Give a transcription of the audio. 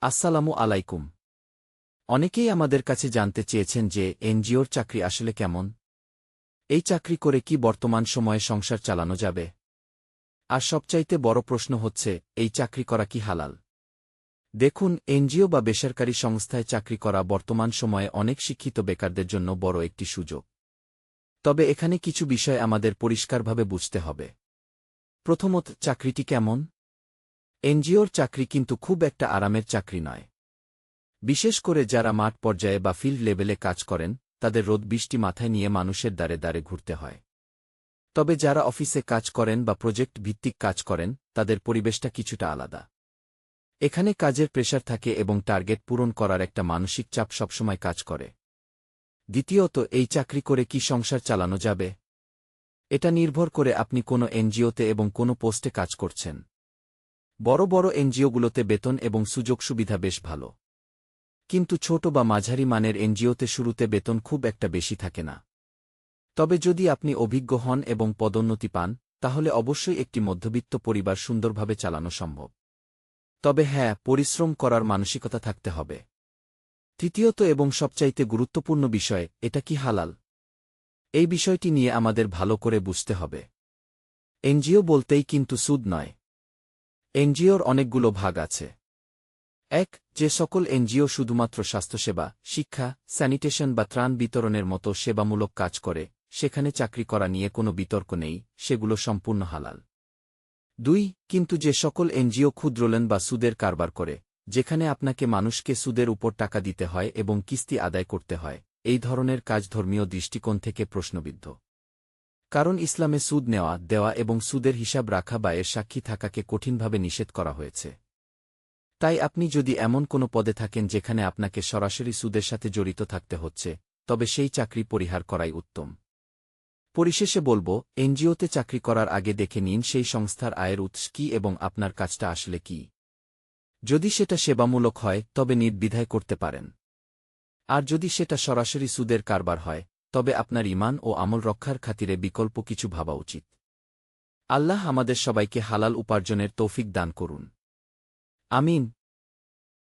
আসসালামু আলাইকুম। অনেকেই আমাদের কাছে জানতে চেয়েছেন যে এনজিওর চাকরি আসলে কেমন। এই চাকরি করে কি বর্তমান সময়ে সংসার চালানো যাবে? আর সবচাইতে বড় প্রশ্ন হচ্ছে, এই চাকরি করা কি হালাল? দেখুন, এনজিও বা বেসরকারি সংস্থায় চাকরি করা বর্তমান সময়ে অনেক শিক্ষিত বেকারদের জন্য বড় একটি সুযোগ। তবে এখানে কিছু বিষয় আমাদের পরিষ্কারভাবে বুঝতে হবে। প্রথমত, চাকরিটি কেমন? এনজিওর চাকরি কিন্তু খুব একটা আরামের চাকরি নয়। বিশেষ করে যারা মাঠ পর্যায়ে বা ফিল্ড লেভেলে কাজ করেন, তাদের রোদ বৃষ্টি মাথায় নিয়ে মানুষের দ্বারে দ্বারে ঘুরতে হয়। তবে যারা অফিসে কাজ করেন বা প্রজেক্ট ভিত্তিক কাজ করেন, তাদের পরিবেশটা কিছুটা আলাদা। এখানে কাজের প্রেশার থাকে এবং টার্গেট পূরণ করার একটা মানসিক চাপ সবসময় কাজ করে। দ্বিতীয়ত, এই চাকরি করে কি সংসার চালানো যাবে? এটা নির্ভর করে আপনি কোনো এনজিওতে এবং কোনো পোস্টে কাজ করছেন। বড় বড় এনজিওগুলোতে বেতন এবং সুযোগ সুবিধা বেশ ভালো। কিন্তু ছোট বা মাঝারি মানের এনজিওতে শুরুতে বেতন খুব একটা বেশি থাকে না। তবে যদি আপনি অভিজ্ঞ হন এবং পদোন্নতি পান, তাহলে অবশ্যই একটি মধ্যবিত্ত পরিবার সুন্দরভাবে চালানো সম্ভব। তবে হ্যাঁ, পরিশ্রম করার মানসিকতা থাকতে হবে। তৃতীয়ত এবং সবচাইতে গুরুত্বপূর্ণ বিষয়, এটা কি হালাল? এই বিষয়টি নিয়ে আমাদের ভালো করে বুঝতে হবে। এনজিও বলতেই কিন্তু সুদ নয়। এনজিওর অনেকগুলো ভাগ আছে। ১. যে সকল এনজিও শুধুমাত্র স্বাস্থ্যসেবা, শিক্ষা, স্যানিটেশন বা ত্রাণ বিতরণের মতো সেবামূলক কাজ করে, সেখানে চাকরি করা নিয়ে কোনো বিতর্ক নেই, সেগুলো সম্পূর্ণ হালাল। ২. কিন্তু যে সকল এনজিও ক্ষুদ্রলেন বা সুদের কারবার করে, যেখানে আপনাকে মানুষকে সুদের উপর টাকা দিতে হয় এবং কিস্তি আদায় করতে হয়, এই ধরনের কাজ ধর্মীয় দৃষ্টিকোণ থেকে প্রশ্নবিদ্ধ। কারণ ইসলামে সুদ নেওয়া, দেওয়া এবং সুদের হিসাব রাখা বা এর সাক্ষী থাকাকে কঠিনভাবে নিষেধ করা হয়েছে। তাই আপনি যদি এমন কোনো পদে থাকেন যেখানে আপনাকে সরাসরি সুদের সাথে জড়িত থাকতে হচ্ছে, তবে সেই চাকরি পরিহার করাই উত্তম। পরিশেষে বলবো, এনজিওতে চাকরি করার আগে দেখে নিন সেই সংস্থার আয়ের উৎস কী এবং আপনার কাজটা আসলে কী। যদি সেটা সেবামূলক হয়, তবে নির্দ্বিধায় করতে পারেন। আর যদি সেটা সরাসরি সুদের কারবার হয়, তবে আপনার ঈমান ও আমল রক্ষার খাতিরে বিকল্প কিছু ভাবা উচিত। আল্লাহ আমাদের সবাইকে হালাল উপার্জনের তৌফিক দান করুন। আমিন।